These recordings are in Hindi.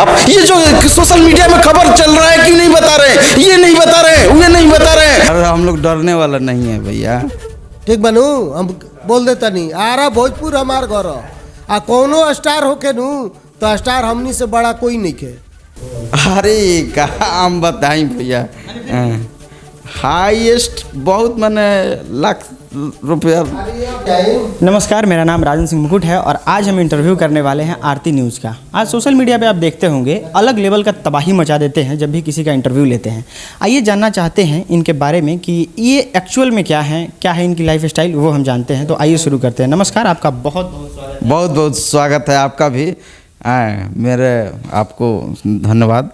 आप? ये जो सोशल मीडिया में खबर चल रहा है कि नहीं बता रहे, ये नहीं बता रहे, वो नहीं बता रहे। अरे हम लोग डरने वाला नहीं है भैया। ठीक बनू, हम बोल देता नहीं आ रहा भोजपुर हमार घर आ कोनो स्टार होके नू तो स्टार हमनी से बड़ा कोई नहीं के। अरे कहाँ हम बताएं भैया, हाईएस्ट बहुत मैंने लाख रुपया। नमस्कार, मेरा नाम राजन सिंह मुकुट है और आज हम इंटरव्यू करने वाले हैं आरती न्यूज़ का। आज सोशल मीडिया पे आप देखते होंगे अलग लेवल का तबाही मचा देते हैं जब भी किसी का इंटरव्यू लेते हैं। आइए जानना चाहते हैं इनके बारे में कि ये एक्चुअल में क्या है इनकी लाइफ स्टाइल, वो हम जानते हैं। तो आइए शुरू करते हैं। नमस्कार, आपका बहुत बहुत स्वागत है आपका भी। मेरे आपको धन्यवाद।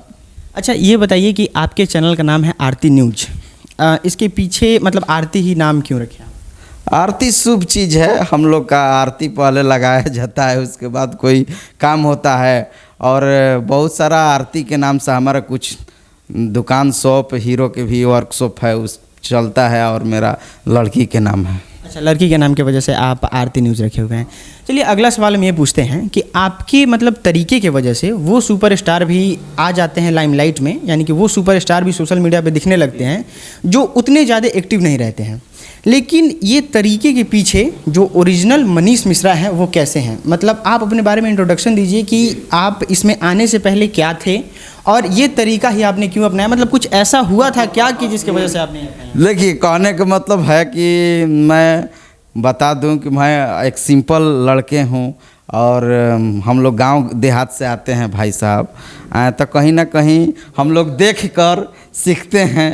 अच्छा, ये बताइए कि आपके चैनल का नाम है आरती न्यूज़, इसके पीछे मतलब आरती ही नाम क्यों रखे? आरती शुभ चीज़ है, हम लोग का आरती पहले लगाया जाता है, उसके बाद कोई काम होता है। और बहुत सारा आरती के नाम से हमारा कुछ दुकान शॉप हीरो के भी वर्कशॉप है, उस चलता है। और मेरा लड़की के नाम है। अच्छा, लड़की के नाम की वजह से आप आरती न्यूज़ रखे हुए हैं। चलिए अगला सवाल हम ये पूछते हैं कि आपके मतलब तरीके की वजह से वो सुपरस्टार भी आ जाते हैं लाइमलाइट में, यानी कि वो सुपरस्टार भी सोशल मीडिया पे दिखने लगते हैं जो उतने ज़्यादा एक्टिव नहीं रहते हैं। लेकिन ये तरीके के पीछे जो ओरिजिनल मनीष मिश्रा हैं वो कैसे हैं? मतलब आप अपने बारे में इंट्रोडक्शन दीजिए कि आप इसमें आने से पहले क्या थे और ये तरीका ही आपने क्यों अपनाया। मतलब कुछ ऐसा हुआ था क्या कि जिसकी वजह से आपने अपनाया? देखिए, कहने का मतलब है कि मैं बता दूं कि मैं एक सिंपल लड़के हूं और हम लोग गांव देहात से आते हैं भाई साहब। तो कहीं ना कहीं हम लोग देख कर सीखते हैं।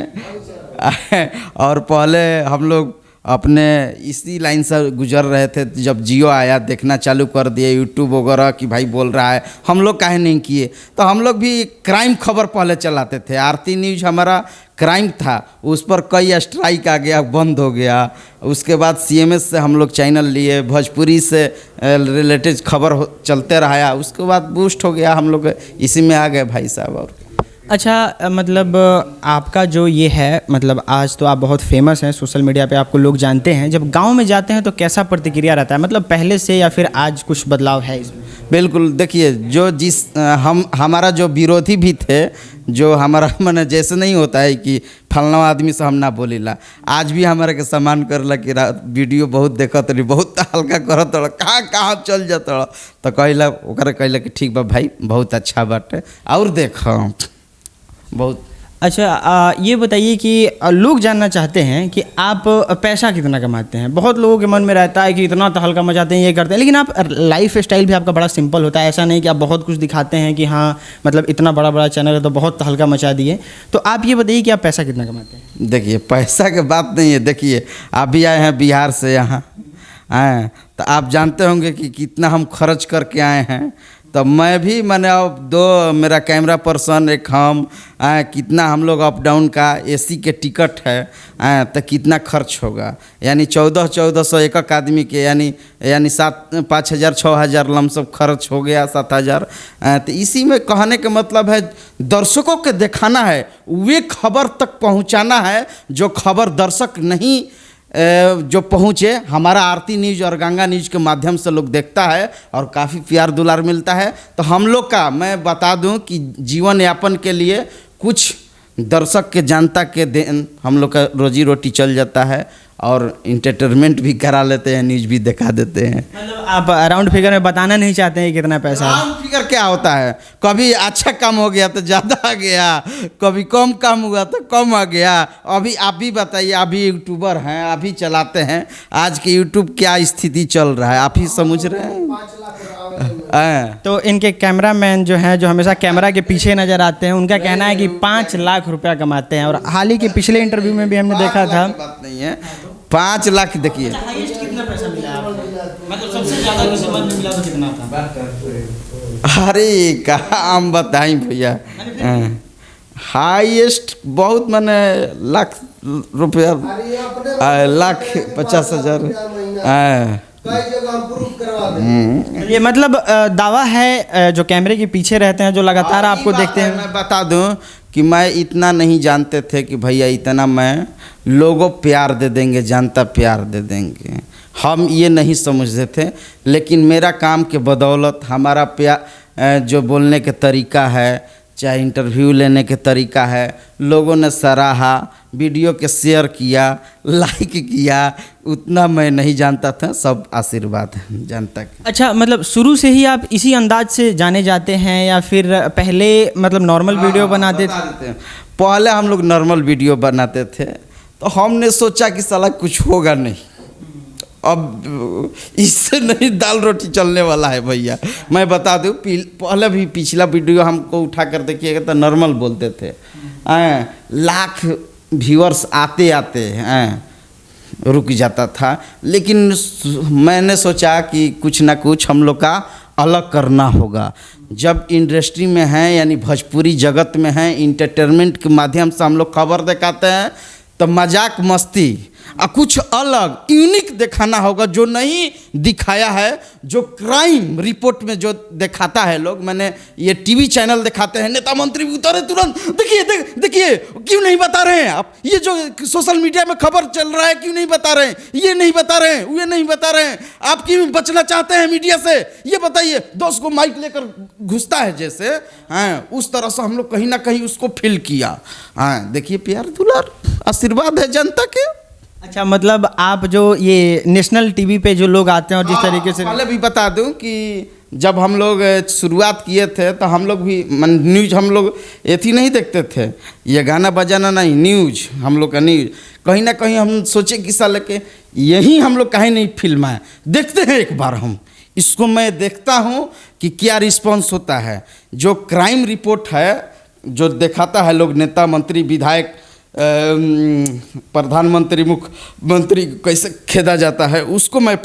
और पहले हम लोग अपने इसी लाइन से गुजर रहे थे, जब जियो आया देखना चालू कर दिए यूट्यूब वगैरह कि भाई बोल रहा है, हम लोग काहे नहीं किए। तो हम लोग भी क्राइम खबर पहले चलाते थे। आरती न्यूज़ हमारा क्राइम था, उस पर कई स्ट्राइक आ गया, बंद हो गया। उसके बाद सीएमएस से हम लोग चैनल लिए, भोजपुरी से रिलेटेड खबर चलते रहा, उसके बाद बूस्ट हो गया, हम लोग इसी में आ गए भाई साहब। और अच्छा, मतलब आपका जो ये है, मतलब आज तो आप बहुत फेमस हैं सोशल मीडिया पे, आपको लोग जानते हैं। जब गांव में जाते हैं तो कैसा प्रतिक्रिया रहता है, मतलब पहले से या फिर आज कुछ बदलाव है इसमें? बिल्कुल, देखिए जो हमारा जो विरोधी भी थे, जो हमारा मैंने जैसे नहीं होता है कि फलना आदमी से हम ना बोलीला, आज भी हमारे के सम्मान करला कि वीडियो बहुत देखत रही, बहुत हल्का करत कहाँ चल जाता। तो कहला ओकरा कहला कि ठीक बा भाई, बहुत अच्छा बात है और देखो बहुत। अच्छा, ये बताइए कि लोग जानना चाहते हैं कि आप पैसा कितना कमाते हैं। बहुत लोगों के मन में रहता है कि इतना तो हल्का मचाते हैं, ये करते हैं, लेकिन आप लाइफ स्टाइल भी आपका बड़ा सिंपल होता है। ऐसा नहीं कि आप बहुत कुछ दिखाते हैं कि हाँ मतलब इतना बड़ा बड़ा चैनल है तो बहुत हल्का मचा दिए। तो आप ये बताइए कि आप पैसा कितना कमाते हैं? देखिए, पैसा की बात नहीं है। देखिए, आप भी आए हैं बिहार से यहाँ आए, तो आप जानते होंगे कि कितना हम खर्च करके आए हैं। तो मैं भी मैंने अब दो मेरा कैमरा पर्सन, एक हम कितना हम लोग अप डाउन का एसी के टिकट है तो कितना खर्च होगा, यानी 1400 एक आदमी के, यानी 5,000 6,000 लमसम खर्च हो गया, 7,000। तो इसी में कहने का मतलब है दर्शकों के दिखाना है, वे खबर तक पहुंचाना है जो खबर दर्शक नहीं जो पहुँचे। हमारा आरती न्यूज़ और गंगा न्यूज़ के माध्यम से लोग देखता है और काफ़ी प्यार दुलार मिलता है। तो हम लोग का मैं बता दूं कि जीवन यापन के लिए कुछ दर्शक के जनता के देन हम लोग का रोजी रोटी चल जाता है और इंटरटेनमेंट भी करा लेते हैं, न्यूज़ भी दिखा देते हैं। मतलब आप राउंड फिगर में बताना नहीं चाहते हैं कितना पैसा है? राउंड फिगर क्या होता है, कभी अच्छा काम हो गया तो ज़्यादा आ गया, कभी कम काम हुआ तो कम आ गया। अभी आप भी बताइए, अभी यूट्यूबर हैं, अभी चलाते हैं, आज के यूट्यूब क्या स्थिति चल रहा है आप ही समझ रहे हैं। तो इनके कैमरामैन जो हैं, जो हमेशा कैमरा के पीछे नज़र आते हैं, उनका कहना है कि 5 लाख रुपया कमाते हैं। और हाल ही के पिछले इंटरव्यू में भी हमने देखा था। बात नहीं है, 5 लाख। देखिए, कितना पैसा मिला आपको? मतलब सबसे ज़्यादा किसी मंथ में मिला तो कितना था? अरे कहाँ हम बताएं भैया, हाईएस्ट बहुत मैंने लाख रुपया, 1,50,000। ये मतलब दावा है जो कैमरे के पीछे रहते हैं, जो लगातार आपको देखते हैं। मैं बता दूं कि मैं इतना नहीं जानते थे कि भैया इतना मैं लोगों प्यार दे देंगे, जनता प्यार दे देंगे, हम ये नहीं समझते थे। लेकिन मेरा काम के बदौलत हमारा प्यार जो बोलने के तरीका है, चाहे इंटरव्यू लेने के तरीका है, लोगों ने सराहा, वीडियो के शेयर किया, लाइक किया, उतना मैं नहीं जानता था। सब आशीर्वाद है जनता के। अच्छा, मतलब शुरू से ही आप इसी अंदाज से जाने जाते हैं या फिर पहले मतलब नॉर्मल वीडियो बनाते थे? पहले हम लोग नॉर्मल वीडियो बनाते थे, तो हमने सोचा कि साला कुछ होगा नहीं, अब इससे नहीं दाल रोटी चलने वाला है भैया। मैं बता दूं, पहले भी पिछला वीडियो हमको उठा कर देखिएगा तो नॉर्मल बोलते थे, लाख व्यूअर्स आते आते रुक जाता था। लेकिन मैंने सोचा कि कुछ ना कुछ हम लोग का अलग करना होगा। जब इंडस्ट्री में हैं, यानी भोजपुरी जगत में हैं, इंटरटेनमेंट के माध्यम से हम लोग खबर दिखाते हैं, तो मजाक मस्ती और कुछ अलग यूनिक दिखाना होगा, जो नहीं दिखाया है, जो क्राइम रिपोर्ट में जो दिखाता है लोग। मैंने ये टीवी चैनल दिखाते हैं, नेता मंत्री उतरे तुरंत, देखिए क्यों नहीं बता रहे हैं आप, ये जो सोशल मीडिया में खबर चल रहा है क्यों नहीं बता रहे हैं, ये नहीं बता रहे हैं, ये नहीं बता रहे हैं, आप क्यों बचना चाहते हैं मीडिया से, ये बताइए। दोस्त को माइक लेकर घुसता है जैसे, उस तरह से हम लोग कहीं ना कहीं उसको फील किया। देखिए प्यार दुलार आशीर्वाद है जनता के। अच्छा, मतलब आप जो ये नेशनल टीवी पे जो लोग आते हैं और जिस तरीके से, पहले भी बता दूं कि जब हम लोग शुरुआत किए थे तो हम लोग भी न्यूज, हम लोग एथी नहीं देखते थे, ये गाना बजाना नहीं, न्यूज हम लोग का न्यूज। कहीं ना कहीं हम सोचे कि साले के यही हम लोग कहीं नहीं फिल्म है, देखते हैं एक बार हम इसको। मैं देखता हूँ कि क्या रिस्पॉन्स होता है। जो क्राइम रिपोर्ट है, जो दिखाता है लोग, नेता मंत्री विधायक प्रधानमंत्री मुख्यमंत्री कैसे खेदा जाता है, उसको मैं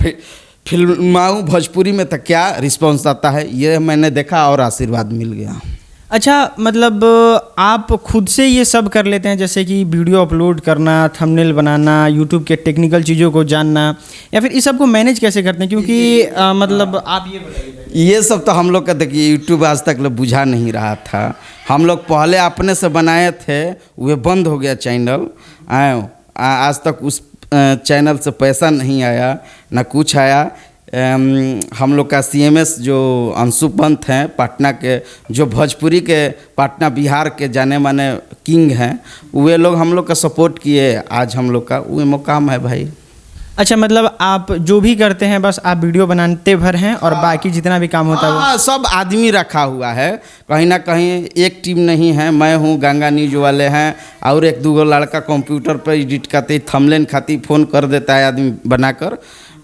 फिल्माऊँ भोजपुरी में, तो क्या रिस्पॉन्स आता है ये मैंने देखा और आशीर्वाद मिल गया। अच्छा, मतलब आप खुद से ये सब कर लेते हैं, जैसे कि वीडियो अपलोड करना, थंबनेल बनाना, यूट्यूब के टेक्निकल चीज़ों को जानना, या फिर इस सब को मैनेज कैसे करते हैं? क्योंकि मतलब आप ये बताइए। ये सब तो हम लोग का देखिए यूट्यूब आज तक लोग बुझा नहीं रहा था। हम लोग पहले अपने से बनाए थे, वे बंद हो गया चैनल। आज तक उस चैनल से पैसा नहीं आया, ना कुछ आया। हम लोग का CMS जो अंशु पंत हैं पटना के, जो भोजपुरी के पटना बिहार के जाने माने किंग हैं, वे लोग हम लोग का सपोर्ट किए। आज हम लोग का वो मुकाम है भाई। अच्छा, मतलब आप जो भी करते हैं बस आप वीडियो बनाते भर हैं और बाकी जितना भी काम होता है हाँ, सब आदमी रखा हुआ है, कहीं ना कहीं एक टीम नहीं है। मैं हूँ, गंगा न्यूज वाले हैं, और एक दो लड़का कंप्यूटर पर एडिट करते, थंबनेल खाती फ़ोन कर देता है आदमी, बनाकर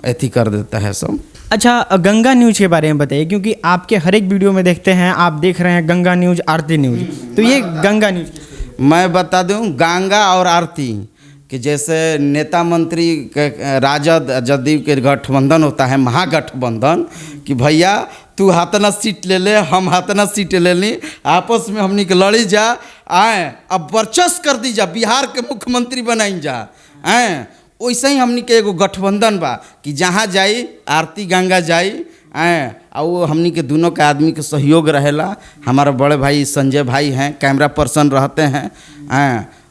ऐसी कर देता है सब। अच्छा, गंगा न्यूज के बारे में बताइए, क्योंकि आपके हर एक वीडियो में देखते हैं, आप देख रहे हैं गंगा न्यूज, आरती न्यूज, तो ये गंगा न्यूज मैं बता दूं, गंगा और आरती कि जैसे नेता मंत्री के राजद जदयू के गठबंधन होता है, महागठबंधन, कि भैया तू हाथना सीट ले ले, हम हाथना सीट ले ली, आपस में हमनी के लड़ी जा, अब वर्चस्व कर दी जा, बिहार के मुख्यमंत्री बनाई जा। वैसे ही हमनी के एगो गठबंधन बा कि जहाँ जाई आरती गंगा जाई, और वो हमनी के दोनों के आदमी के सहयोग रहेला। हमारे बड़े भाई संजय भाई हैं, कैमरा पर्सन रहते हैं,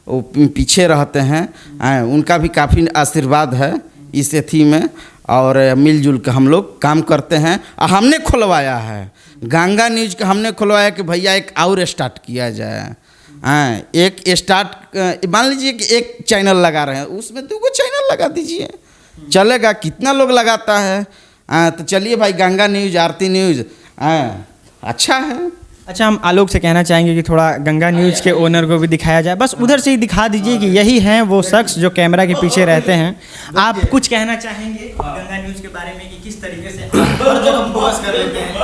वो पीछे रहते हैं, उनका भी काफ़ी आशीर्वाद है इस एथी में, और मिलजुल के हम लोग काम करते हैं। और हमने खुलवाया है गंगा न्यूज का, हमने खुलवाया कि भैया एक और स्टार्ट किया जाए। एक स्टार्ट, मान लीजिए कि एक चैनल लगा रहे हैं, उसमें 2 चैनल लगा दीजिए, चलेगा। कितना लोग लगाता है, तो चलिए भाई गंगा न्यूज, आरती न्यूज, अच्छा है। अच्छा, हम आलोक से कहना चाहेंगे कि थोड़ा गंगा न्यूज के ओनर को भी दिखाया जाए, बस उधर से ही दिखा दीजिए कि यही हैं वो शख्स जो कैमरा के पीछे रहते हैं। आप कुछ कहना चाहेंगे गंगा न्यूज के बारे में कि किस तरीके से आप हर जगह फोकस कर लेते हैं?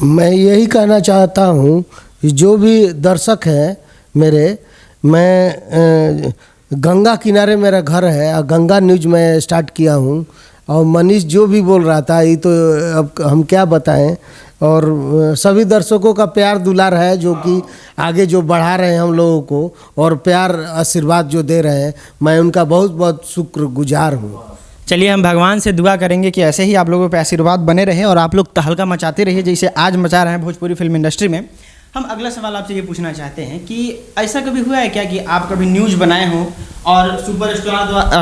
मैं यही कहना चाहता हूँ, जो भी दर्शक हैं मेरे, मैं गंगा किनारे मेरा घर है और गंगा न्यूज मैं स्टार्ट किया हूँ। और मनीष जो भी बोल रहा था, ये तो अब हम क्या बताएं। और सभी दर्शकों का प्यार दुलार है, जो कि आगे जो बढ़ा रहे हैं हम लोगों को, और प्यार आशीर्वाद जो दे रहे हैं, मैं उनका बहुत बहुत शुक्रगुजार हूँ। चलिए, हम भगवान से दुआ करेंगे कि ऐसे ही आप लोगों पे आशीर्वाद बने रहे और आप लोग तहलका मचाते रहिए जैसे आज मचा रहे हैं भोजपुरी फिल्म इंडस्ट्री में। हम अगला सवाल आपसे ये पूछना चाहते हैं कि ऐसा कभी हुआ है क्या कि आप कभी न्यूज़ बनाए हो और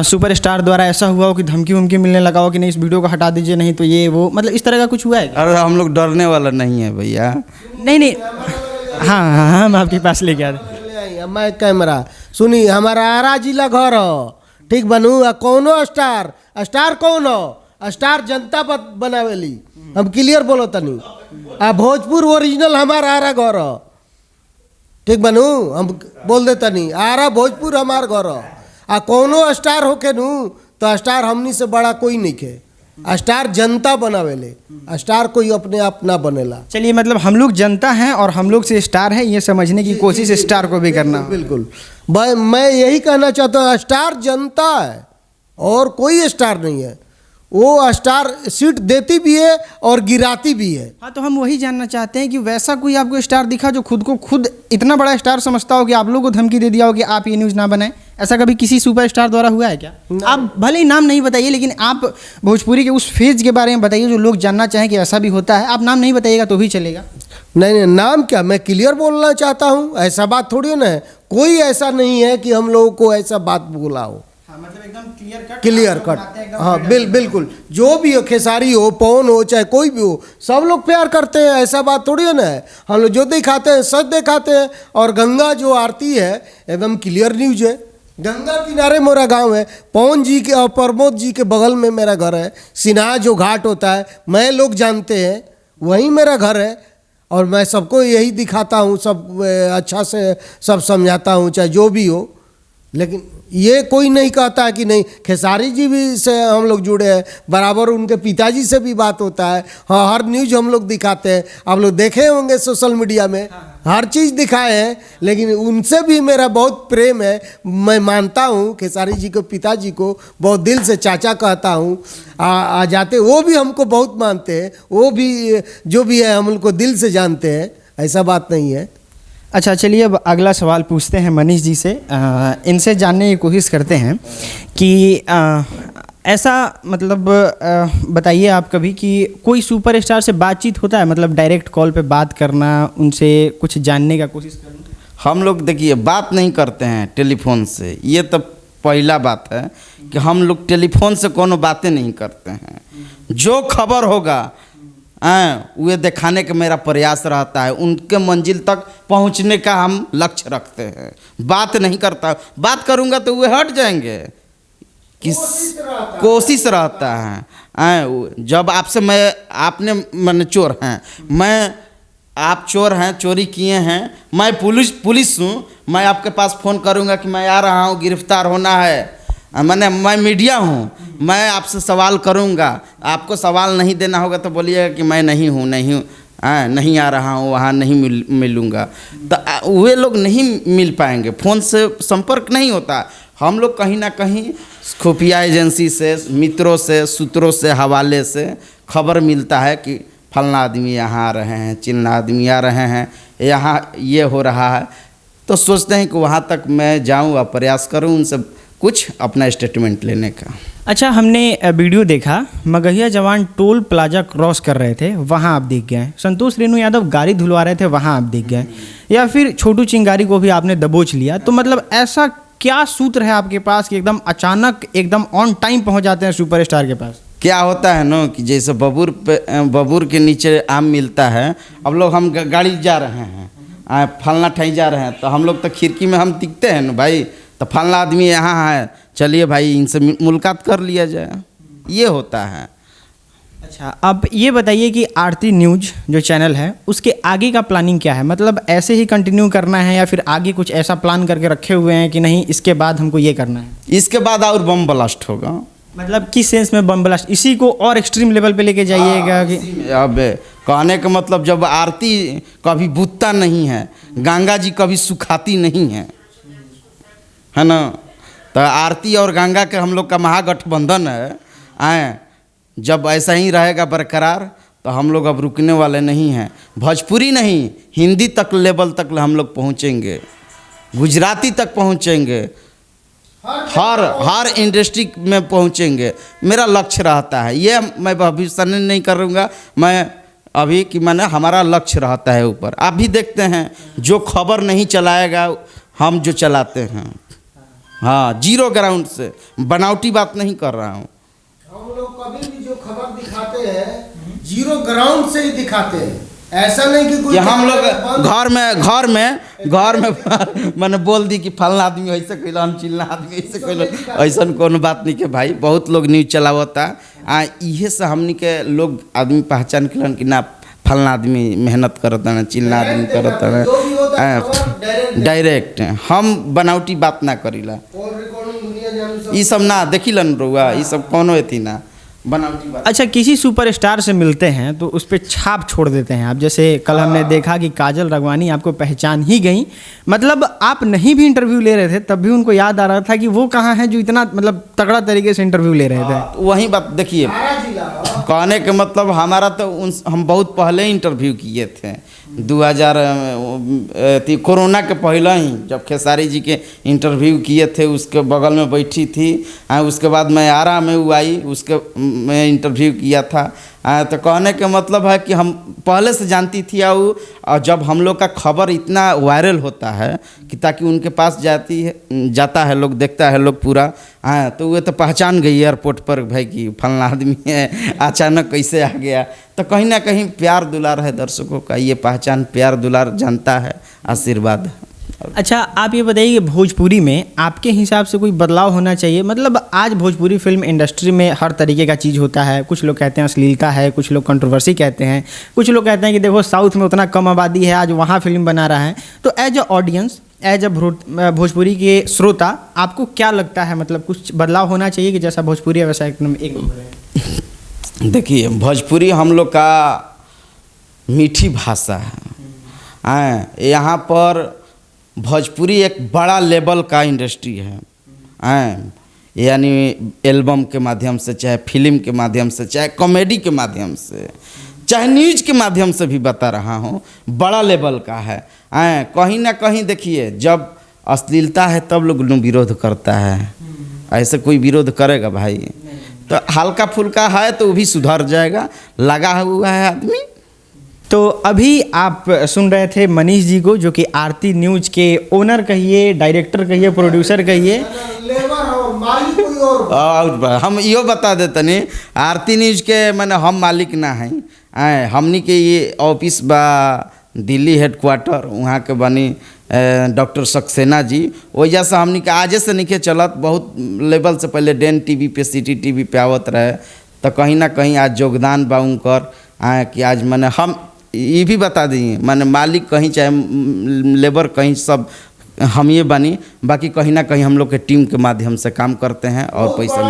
सुपरस्टार द्वारा ऐसा हुआ हो कि धमकी वमकी मिलने लगा हो कि नहीं इस वीडियो को हटा दीजिए, नहीं तो ये वो, मतलब इस तरह का कुछ हुआ है क्या? अरे हम लोग डरने वाला नहीं है भैया। नहीं हाँ हम आपके पास लेके आते। ले आई मैं कैमरा सुनी, हमारा आरा जिला घर हो, ठीक बनू। कौनो स्टार कौन हो? स्टार जनता बनावेली, हम क्लियर बोलो तनी। भोजपुर ओरिजिनल हमारा आरा घर हो, ठीक बनू, हम बोल दे तनी आरा भोजपुर हमार घर हो। कौनो स्टार होके नू तो स्टार हमनी से बड़ा कोई नहीं के। स्टार जनता बनावेले, स्टार कोई अपने आप ना बनेला। चलिए, मतलब हम लोग जनता हैं और हम लोग से स्टार है, ये समझने की कोशिश स्टार को भी करना। बिल्कुल भाई, मैं यही कहना चाहता हूँ, स्टार जनता है और कोई स्टार नहीं है। वो स्टार सीट देती भी है और गिराती भी है। हाँ, तो हम वही जानना चाहते हैं कि वैसा कोई आपको स्टार दिखा जो खुद को खुद इतना बड़ा स्टार समझता हो कि आप लोगों को धमकी दे दिया हो कि आप ये न्यूज़ ना बनाएं? ऐसा कभी किसी सुपरस्टार द्वारा हुआ है क्या? आप भले ही नाम नहीं बताइए, लेकिन आप भोजपुरी के उस फेज के बारे में बताइए जो लोग जानना चाहें कि ऐसा भी होता है। आप नाम नहीं बताइएगा तो भी चलेगा। नहीं, नाम क्या, मैं क्लियर बोलना चाहता हूँ। ऐसा बात थोड़ी ना है, कोई ऐसा नहीं है कि हम लोगों को ऐसा बात बोला हो। मतलब एकदम क्लियर कट। हाँ बिल्कुल, जो भी हो, खेसारी हो, पवन हो, चाहे कोई भी हो, सब लोग प्यार करते हैं। ऐसा बात थोड़ी है ना है। हम लोग जो दिखाते हैं सच दिखाते हैं। और गंगा जो आरती है एकदम क्लियर न्यूज है। गंगा किनारे मेरा गांव है, पवन जी के और प्रमोद जी के बगल में मेरा घर है। सिन्हा जो घाट होता है, मैं लोग जानते हैं, वहीं मेरा घर है। और मैं सबको यही दिखाता हूँ, सब अच्छा से सब समझाता हूँ, चाहे जो भी हो। लेकिन ये कोई नहीं कहता है कि नहीं, खेसारी जी भी से हम लोग जुड़े हैं, बराबर उनके पिताजी से भी बात होता है। हाँ, हर न्यूज़ हम लोग दिखाते हैं, आप लोग देखे होंगे सोशल मीडिया में, हर चीज़ दिखाए हैं। लेकिन उनसे भी मेरा बहुत प्रेम है। मैं मानता हूँ खेसारी जी को, पिताजी को बहुत दिल से चाचा कहता हूँ। आ जाते, वो भी हमको बहुत मानते हैं, वो भी जो भी है हम उनको दिल से जानते हैं, ऐसा बात नहीं है। अच्छा, चलिए अब अगला सवाल पूछते हैं मनीष जी से। इनसे जानने की कोशिश करते हैं कि ऐसा मतलब बताइए आप कभी कि कोई सुपरस्टार से बातचीत होता है, मतलब डायरेक्ट कॉल पे बात करना, उनसे कुछ जानने का कोशिश करना? हम लोग देखिए बात नहीं करते हैं टेलीफोन से, ये तो पहला बात है कि हम लोग टेलीफोन से कोनो बातें नहीं करते हैं। जो खबर होगा वे दिखाने का मेरा प्रयास रहता है, उनके मंजिल तक पहुंचने का हम लक्ष्य रखते हैं। बात नहीं करता, बात करूंगा तो वे हट जाएंगे। कोशिश रहता है। जब आपसे मैं, आपने मन चोर हैं, मैं, आप चोर हैं, चोरी किए हैं, मैं पुलिस हूँ, मैं आपके पास फ़ोन करूंगा कि मैं आ रहा हूँ, गिरफ्तार होना है। मैं मीडिया हूँ, मैं आपसे सवाल करूँगा, आपको सवाल नहीं देना होगा तो बोलिएगा कि मैं नहीं हूँ, नहीं आ रहा हूँ, वहाँ नहीं मिलूँगा। तो वे लोग नहीं मिल पाएंगे, फ़ोन से संपर्क नहीं होता। हम लोग कहीं ना कहीं खुफिया एजेंसी से, मित्रों से, सूत्रों से, हवाले से खबर मिलता है कि फलना आदमी यहाँ आ रहे हैं, चिल्ला आदमी आ रहे हैं, यहाँ ये हो रहा है। तो सोचते हैं कि वहाँ तक मैं जाऊँ और प्रयास करूँ उनसे कुछ अपना स्टेटमेंट लेने का। अच्छा, हमने वीडियो देखा, मगहिया जवान टोल प्लाजा क्रॉस कर रहे थे, वहाँ आप दिख गए। संतोष रेणु यादव गाड़ी धुलवा रहे थे, वहाँ आप दिख गए। या फिर छोटू चिंगारी को भी आपने दबोच लिया। तो मतलब ऐसा क्या सूत्र है आपके पास कि एकदम अचानक एकदम ऑन टाइम पहुँच जाते हैं सुपरस्टार के पास? क्या होता है ना कि जैसे बबूर के नीचे आम मिलता है। अब लोग हम गाड़ी जा रहे हैं, फलना ठाई जा रहे हैं, तो हम लोग तो खिड़की में हम दिखते हैं ना भाई, तो फलना आदमी यहाँ है, चलिए भाई इनसे मुलाकात कर लिया जाए, ये होता है। अच्छा, अब ये बताइए कि आरती न्यूज़ जो चैनल है उसके आगे का प्लानिंग क्या है? मतलब ऐसे ही कंटिन्यू करना है या फिर आगे कुछ ऐसा प्लान करके रखे हुए हैं कि नहीं इसके बाद हमको ये करना है? इसके बाद और बम ब्लास्ट होगा। मतलब किस सेंस में बम ब्लास्ट? इसी को और एक्सट्रीम लेवल पे लेके जाइएगा कि? अब कहने का मतलब, जब आरती कभी बुझता नहीं है, गंगा जी कभी सुखाती नहीं है ना, तो आरती और गंगा के हम लोग का महागठबंधन है। जब ऐसा ही रहेगा बरकरार तो हम लोग अब रुकने वाले नहीं हैं। भोजपुरी नहीं, हिंदी तक लेवल तक हम लोग पहुँचेंगे, गुजराती तक पहुँचेंगे, हर इंडस्ट्री में पहुँचेंगे। मेरा लक्ष्य रहता है, ये मैं भविष्य नहीं करूँगा। मैं अभी कि माने हमारा लक्ष्य रहता है ऊपर। आप भी देखते हैं जो खबर नहीं चलाएगा हम जो चलाते हैं, हाँ, जीरो ग्राउंड से, बनावटी बात नहीं कर रहा हूँ। हम लोग कभी भी जो खबर दिखाते हैं जीरो ग्राउंड से ही दिखाते हैं, ऐसा नहीं कि कोई ये हम लोग घर में मैंने बोल दी कि फलना आदमी ऐसे कैलन, चिल्ला आदमी ऐसे कैलन, ऐसा कोनो बात नहीं के भाई। बहुत लोग न्यूज चलावता इहे से हमनी के लोग आदमी पहचान के कि ना फलना आदमी मेहनत करता है, चिल्ला आदमी करता है। डायरेक्ट हम बनावटी बात ना करीला, ये सब ना देखिलन रहुआ, ये सब कोनो एथी ना बनावटी बात। अच्छा, किसी सुपरस्टार से मिलते हैं तो उस पर छाप छोड़ देते हैं आप। जैसे कल हमने देखा कि काजल राघवानी आपको पहचान ही गई, मतलब आप नहीं भी इंटरव्यू ले रहे थे तब भी उनको याद आ रहा था कि वो कहाँ हैं जो इतना मतलब तगड़ा तरीके से इंटरव्यू ले रहे थे। वही बात देखिए, कहने के मतलब हमारा तो हम बहुत पहले इंटरव्यू किए थे 2000 कोरोना के पहले ही, जब खेसारी जी के इंटरव्यू किए थे, उसके बगल में बैठी थी। उसके बाद मैं आरा में वो आई, उसके मैं इंटरव्यू किया था। तो कहने के मतलब है कि हम पहले से जानती थी। और जब हम लोग का खबर इतना वायरल होता है कि ताकि उनके पास जाता है लोग, देखता है लोग पूरा, तो वो तो पहचान गई एयरपोर्ट पर भाई कि फलना आदमी है, अचानक कैसे आ गया। तो कहीं ना कहीं प्यार दुलार है दर्शकों का, ये पहचान प्यार दुलार जानता है, आशीर्वाद है। अच्छा, आप ये बताइए कि भोजपुरी में आपके हिसाब से कोई बदलाव होना चाहिए? मतलब आज भोजपुरी फिल्म इंडस्ट्री में हर तरीके का चीज़ होता है। कुछ लोग कहते हैं अश्लीलता है, कुछ लोग कंट्रोवर्सी कहते हैं, कुछ लोग कहते हैं कि देखो साउथ में उतना कम आबादी है, आज वहाँ फिल्म बना रहा है। तो as a audience, as a Bhojpuri के श्रोता, आपको क्या लगता है, मतलब कुछ बदलाव होना चाहिए कि जैसा भोजपुरी है वैसा एकदम एक नंबर है? देखिए, भोजपुरी हम लोग का मीठी भाषा है। यहाँ पर भोजपुरी एक बड़ा लेवल का इंडस्ट्री है, यानी एल्बम के माध्यम से, चाहे फिल्म के माध्यम से, चाहे कॉमेडी के माध्यम से, चाहे न्यूज के माध्यम से भी बता रहा हूँ, बड़ा लेवल का है। कहीं ना कहीं देखिए, जब अश्लीलता है तब लोग विरोध करता है, ऐसे कोई विरोध करेगा भाई? तो हल्का फुल्का है तो वो भी सुधर जाएगा, लगा हुआ है आदमी। तो अभी आप सुन रहे थे मनीष जी को, जो कि आरती न्यूज के ओनर कहिए, डायरेक्टर कहिए, प्रोड्यूसर कहिए, और हम यो बता देते नहीं, आरती न्यूज के मैंने हम मालिक ना हैं। हमनी के ये ऑफिस बा दिल्ली हेडक्वार्टर, वहाँ के बनी डॉक्टर सक्सेना जी, वजह से हमनी के आजे से नहीं चलत। बहुत लेवल से पहले डेन टीवी पे, सिटी टीवी पे आवत रहे, तो कहीं ना कहीं आज योगदान बा उनकर। कि आज मैंने हम ये भी बता दिए, मैंने मालिक कहीं चाहे लेबर कहीं, सब हम ये बनी, बाकी कहीं ना कहीं हम लोग के टीम के माध्यम से काम करते हैं और पैसा।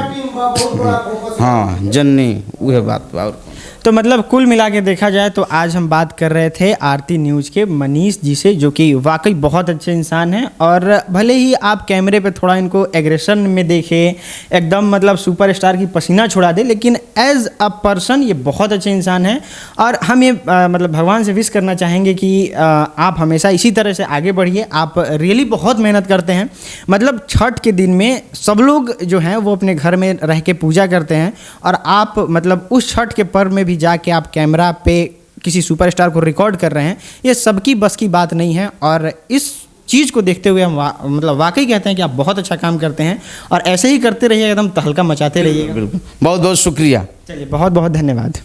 हाँ जननी, वह बात बा। और तो मतलब कुल मिला के देखा जाए तो आज हम बात कर रहे थे आरती न्यूज़ के मनीष जी से, जो कि वाकई बहुत अच्छे इंसान हैं। और भले ही आप कैमरे पे थोड़ा इनको एग्रेशन में देखें, एकदम मतलब सुपरस्टार की पसीना छुड़ा दे, लेकिन एज अ पर्सन ये बहुत अच्छे इंसान हैं। और हम ये मतलब भगवान से विश करना चाहेंगे कि आप हमेशा इसी तरह से आगे बढ़िए। आप रियली बहुत मेहनत करते हैं। मतलब छठ के दिन में सब लोग जो हैं वो अपने घर में रह के पूजा करते हैं, और आप मतलब उस छठ के पर्व में भी जाके आप कैमरा पे किसी सुपरस्टार को रिकॉर्ड कर रहे हैं, ये सबकी बस की बात नहीं है। और इस चीज़ को देखते हुए हम मतलब वाकई कहते हैं कि आप बहुत अच्छा काम करते हैं, और ऐसे ही करते रहिए, एकदम तहलका मचाते रहिएगा। बिल्कुल, बहुत बहुत शुक्रिया। चलिए, बहुत बहुत धन्यवाद।